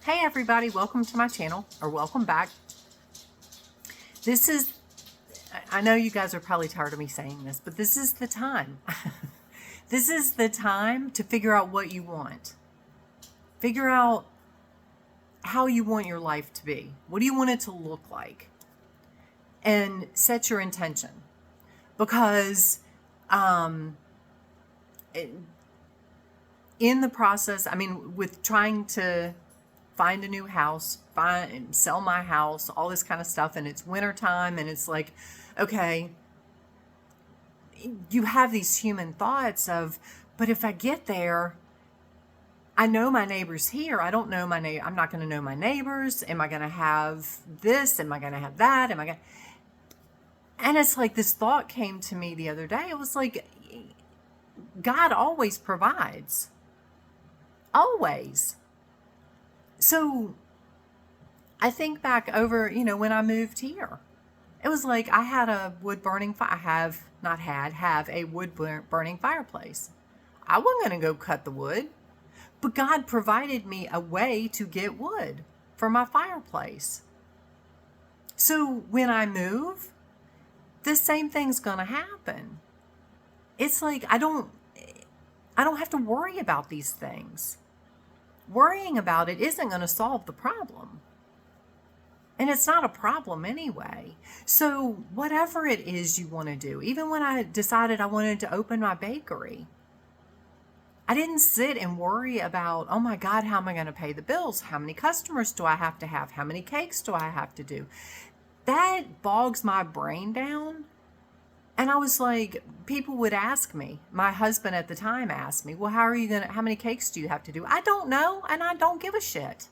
Hey everybody, welcome to my channel, or welcome back. I know you guys are probably tired of me saying this, but this is the time. This is the time to figure out what you want. Figure out how you want your life to be. What do you want it to look like? And set your intention. Because in the process, with trying to find a new house, sell my house, all this kind of stuff, and it's wintertime, and it's like, okay, you have these human thoughts of, but if I get there, I know my neighbors here. I don't know my neighbor. I'm not going to know my neighbors. Am I going to have this? Am I going to have that? And it's like this thought came to me the other day. It was like, God always provides. Always. So I think back over, when I moved here, it was like I had a wood burning fire. Have a wood burning fireplace. I wasn't going to go cut the wood, but God provided me a way to get wood for my fireplace. So when I move, the same thing's going to happen. It's like I don't have to worry about these things. Worrying about it isn't going to solve the problem. And it's not a problem anyway. So whatever it is you want to do, even when I decided I wanted to open my bakery, I didn't sit and worry about, oh my God, how am I going to pay the bills? How many customers do I have to have? How many cakes do I have to do? That bogs my brain down. And I was like, people would ask me, my husband at the time asked me, well, how many cakes do you have to do? I don't know, and I don't give a shit.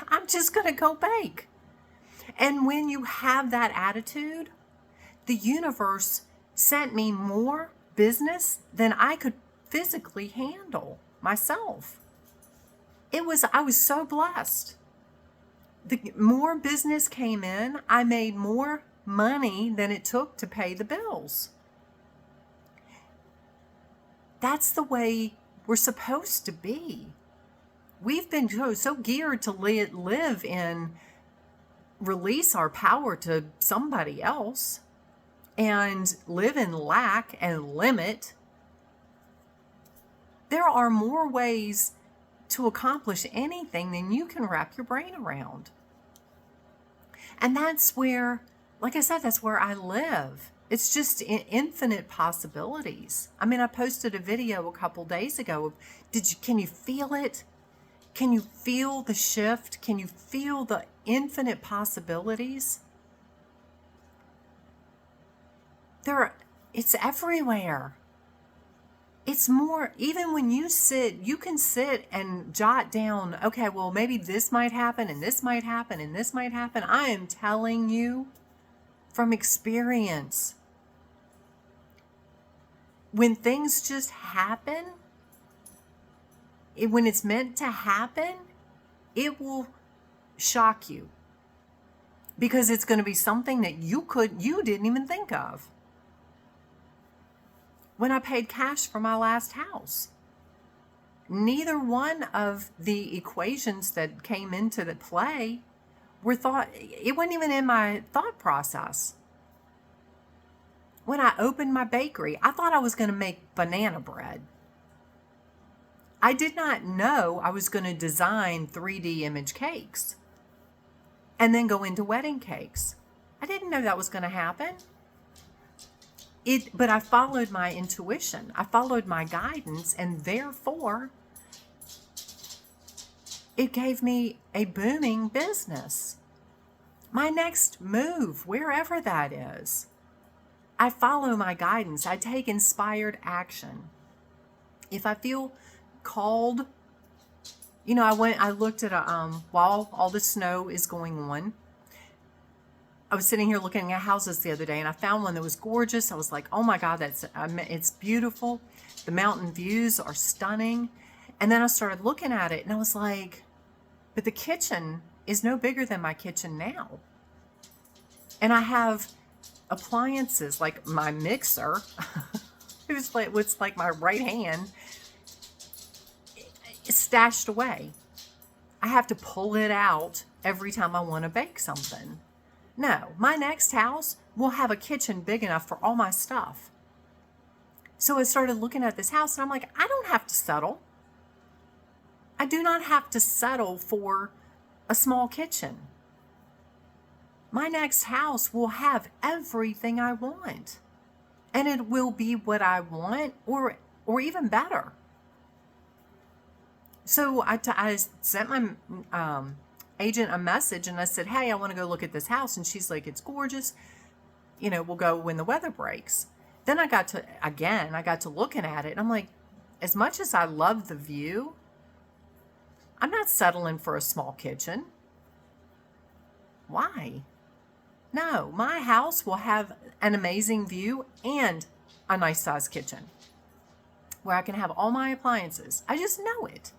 I'm just going to go bake. And when you have that attitude, the universe sent me more business than I could physically handle myself. I was so blessed. The more business came in, I made more money than it took to pay the bills. That's the way we're supposed to be. We've been so geared to live in, release our power to somebody else and live in lack and limit. There are more ways to accomplish anything than you can wrap your brain around. And that's where, like I said, that's where I live. It's just infinite possibilities. I posted a video a couple days ago. Can you feel it? Can you feel the shift? Can you feel the infinite possibilities? It's everywhere. It's more, even when you can sit and jot down, okay, well, maybe this might happen, and this might happen, and this might happen. I am telling you from experience, when things just happen, when it's meant to happen, it will shock you, because it's going to be something that you didn't even think of. When I paid cash for my last house, neither one of the equations that came into the play it wasn't even in my thought process. When I opened my bakery, I thought I was going to make banana bread. I did not know I was going to design 3D image cakes and then go into wedding cakes. I didn't know that was going to happen. But I followed my intuition. I followed my guidance, and therefore it gave me a booming business. My next move, wherever that is, I follow my guidance. I take inspired action. If I feel called, I looked at while all the snow is going on, I was sitting here looking at houses the other day, and I found one that was gorgeous. I was like, oh my God, it's beautiful. The mountain views are stunning. And then I started looking at it, and I was like, but the kitchen is no bigger than my kitchen now. And I have appliances like my mixer, it's like my right hand, stashed away. I have to pull it out every time I want to bake something. No, my next house will have a kitchen big enough for all my stuff. So I started looking at this house and I'm like, I don't have to settle. I do not have to settle for a small kitchen. My next house will have everything I want. And it will be what I want or even better. So I sent my agent a message and I said, hey, I want to go look at this house. And she's like, it's gorgeous. We'll go when the weather breaks. Then I got to looking at it and I'm like, as much as I love the view, I'm not settling for a small kitchen. Why? No, my house will have an amazing view and a nice sized kitchen where I can have all my appliances. I just know it.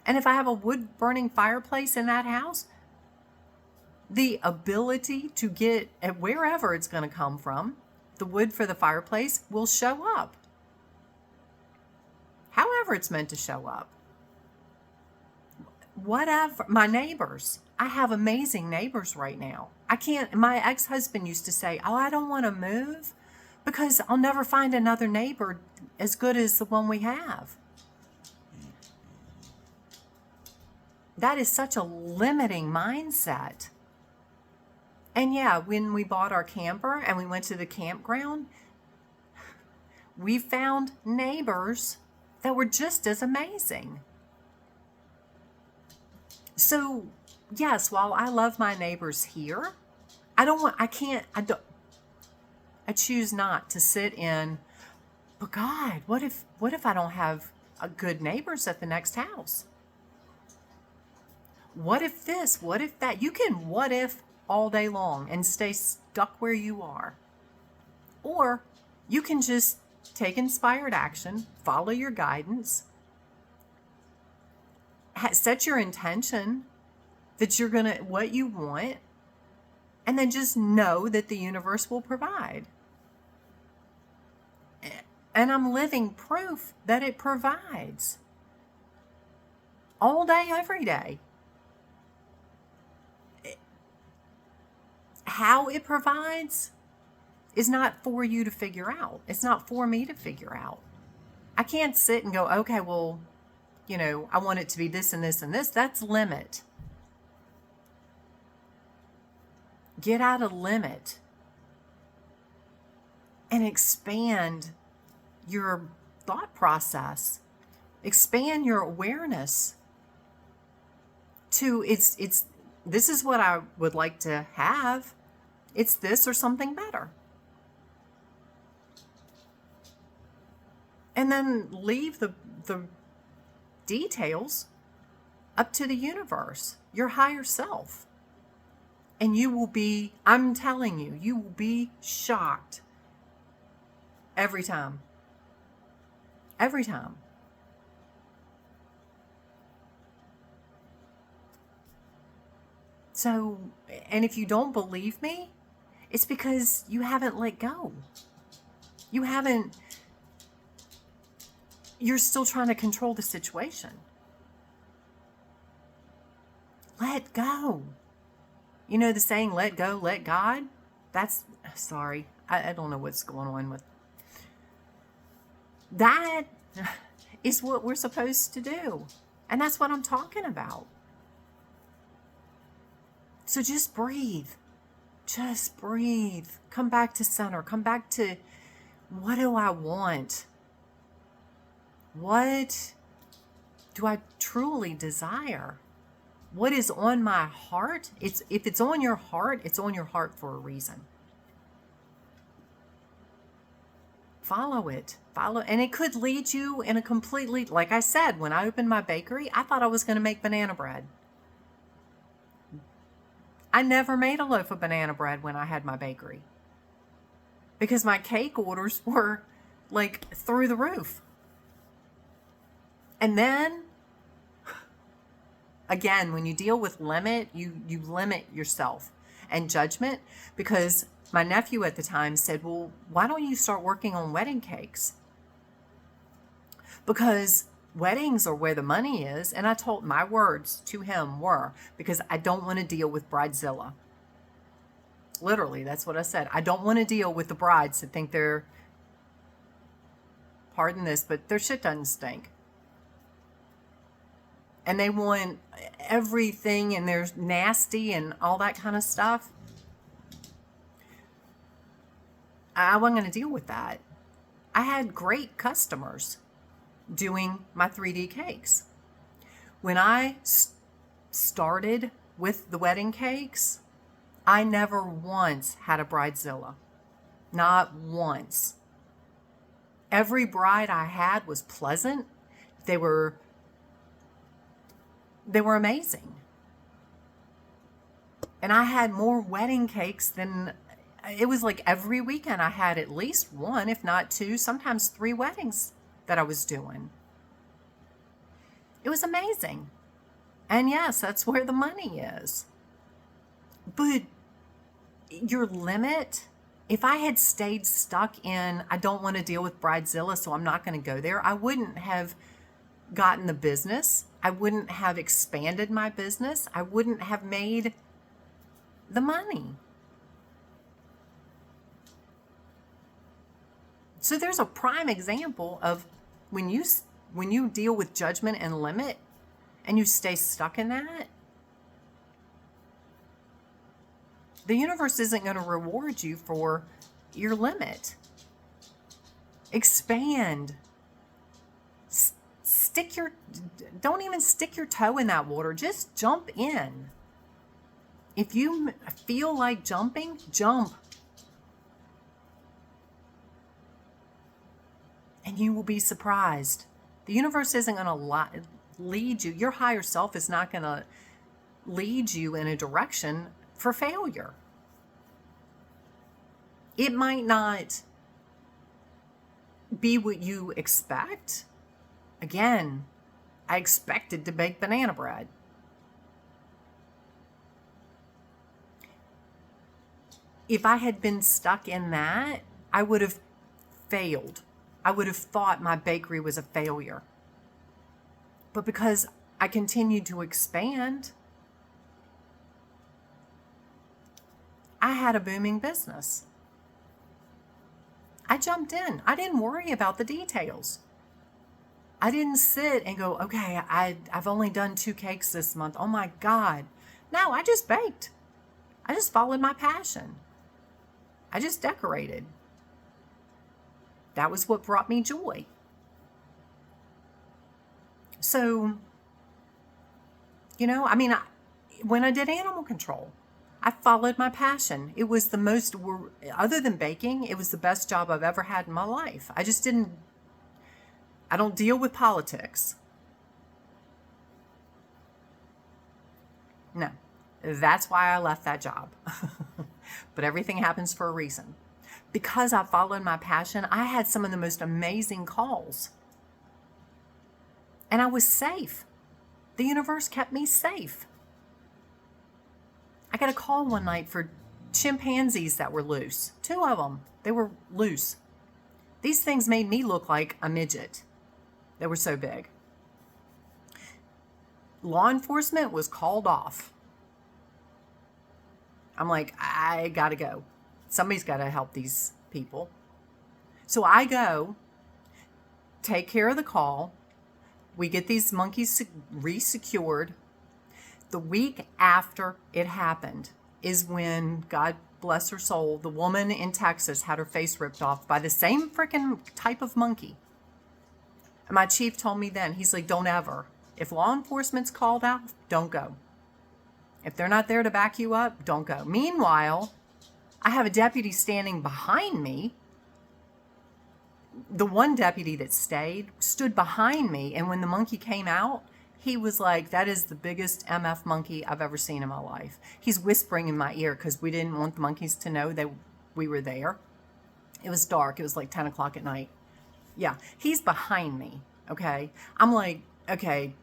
And if I have a wood burning fireplace in that house, the ability to get at wherever it's going to come from, the wood for the fireplace will show up. However it's meant to show up. Whatever. My neighbors, I have amazing neighbors right now. My ex-husband used to say, oh, I don't want to move because I'll never find another neighbor as good as the one we have. That is such a limiting mindset. And yeah, when we bought our camper and we went to the campground, we found neighbors that were just as amazing. So, yes, while I love my neighbors here, I choose not to sit in, but God, what if I don't have a good neighbors at the next house? What if this? What if that? You can what if all day long and stay stuck where you are. Or you can just take inspired action, follow your guidance, set your intention that you're going to, what you want, and then just know that the universe will provide. And I'm living proof that it provides. All day, every day. How it provides is not for you to figure out. It's not for me to figure out. I can't sit and go, okay, well, I want it to be this and this and this. That's limit. Get out of limit and expand your thought process. Expand your awareness to it's this is what I would like to have. It's this or something better. And then leave the details up to the universe, your higher self. And you will be, I'm telling you, you will be shocked every time. Every time. So, and if you don't believe me, it's because you haven't let go. You're still trying to control the situation. Let go. You know the saying, let go, let God? I don't know what's going on with. That is what we're supposed to do. And that's what I'm talking about. So just breathe. Just breathe. Come back to center. Come back to, what do I want? What do I truly desire? What is on my heart? If it's on your heart, it's on your heart for a reason. Follow it. And it could lead you in a completely, like I said, when I opened my bakery, I thought I was going to make banana bread. I never made a loaf of banana bread when I had my bakery because my cake orders were like through the roof. And then, again, when you deal with limit, you limit yourself and judgment, because my nephew at the time said, well, why don't you start working on wedding cakes? Because weddings are where the money is. And I told my words to him were, because I don't want to deal with Bridezilla. Literally, that's what I said. I don't want to deal with the brides that think they're, pardon this, but their shit doesn't stink. And they want everything and they're nasty and all that kind of stuff. I wasn't going to deal with that. I had great customers doing my 3D cakes. When I started with the wedding cakes, I never once had a bridezilla. Not once. Every bride I had was pleasant. They were amazing. And I had more wedding cakes than, it was like every weekend I had at least one, if not two, sometimes three weddings that I was doing. It was amazing. And yes, that's where the money is. But your limit, if I had stayed stuck in, I don't want to deal with Bridezilla, so I'm not going to go there, I wouldn't have gotten the business. I wouldn't have expanded my business. I wouldn't have made the money. So there's a prime example of when you deal with judgment and limit and you stay stuck in that, the universe isn't going to reward you for your limit. Expand. Don't even stick your toe in that water. Just jump in. If you feel like jumping, jump. And you will be surprised. The universe isn't going to lead you. Your higher self is not going to lead you in a direction for failure. It might not be what you expect. Again, I expected to bake banana bread. If I had been stuck in that, I would have failed. I would have thought my bakery was a failure. But because I continued to expand, I had a booming business. I jumped in. I didn't worry about the details. I didn't sit and go, okay, I've only done 2 cakes this month. Oh my God. No, I just baked. I just followed my passion. I just decorated. That was what brought me joy. So, when I did animal control, I followed my passion. It was the most, other than baking, it was the best job I've ever had in my life. I don't deal with politics. No, that's why I left that job. But everything happens for a reason. Because I followed my passion, I had some of the most amazing calls. And I was safe. The universe kept me safe. I got a call one night for chimpanzees that were loose. 2 of them. They were loose. These things made me look like a midget. They were so big. Law enforcement was called off. I'm like, I gotta go. Somebody's got to help these people. So I go, take care of the call. We get these monkeys resecured. The week after it happened is when, God bless her soul, the woman in Texas had her face ripped off by the same freaking type of monkey. And my chief told me then, he's like, don't ever. If law enforcement's called out, don't go. If they're not there to back you up, don't go. Meanwhile, I have a deputy standing behind me. The one deputy that stayed stood behind me, and when the monkey came out, he was like, that is the biggest MF monkey I've ever seen in my life. He's whispering in my ear because we didn't want the monkeys to know that we were there. It was dark. It was like 10 o'clock at night. Yeah, he's behind me, okay? I'm like, okay,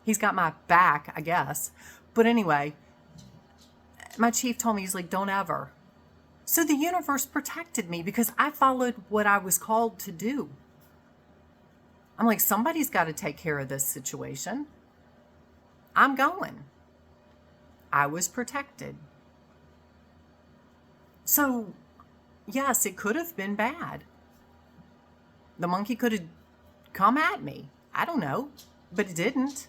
he's got my back, I guess. But anyway, my chief told me, he's like, don't ever. So the universe protected me because I followed what I was called to do. I'm like, somebody's got to take care of this situation. I'm going. I was protected. So, yes, it could have been bad. The monkey could have come at me. I don't know, but it didn't.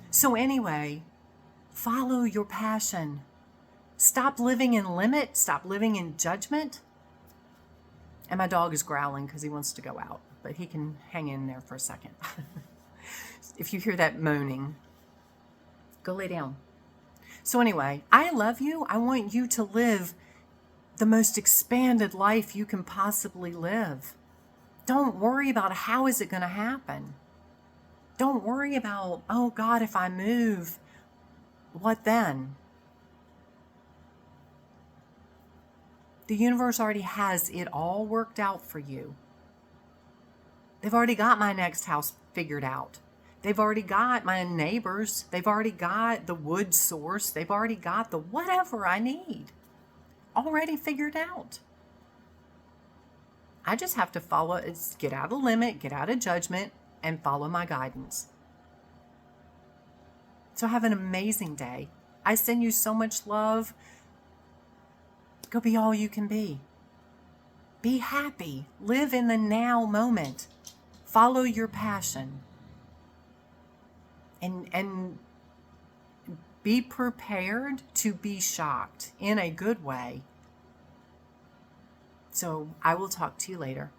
So, anyway, follow your passion. Stop living in limit. Stop living in judgment. And my dog is growling because he wants to go out, but he can hang in there for a second. If you hear that moaning, go lay down. So anyway, I love you. I want you to live the most expanded life you can possibly live. Don't worry about how is it going to happen. Don't worry about, oh God, if I move, what then? The universe already has it all worked out for you. They've already got my next house figured out. They've already got my neighbors. They've already got the wood source. They've already got the whatever I need already figured out. I just have to follow, get out of limit, get out of judgment, and follow my guidance. So have an amazing day. I send you so much love. Go be all you can be. Be happy. Live in the now moment. Follow your passion. And be prepared to be shocked in a good way. So I will talk to you later.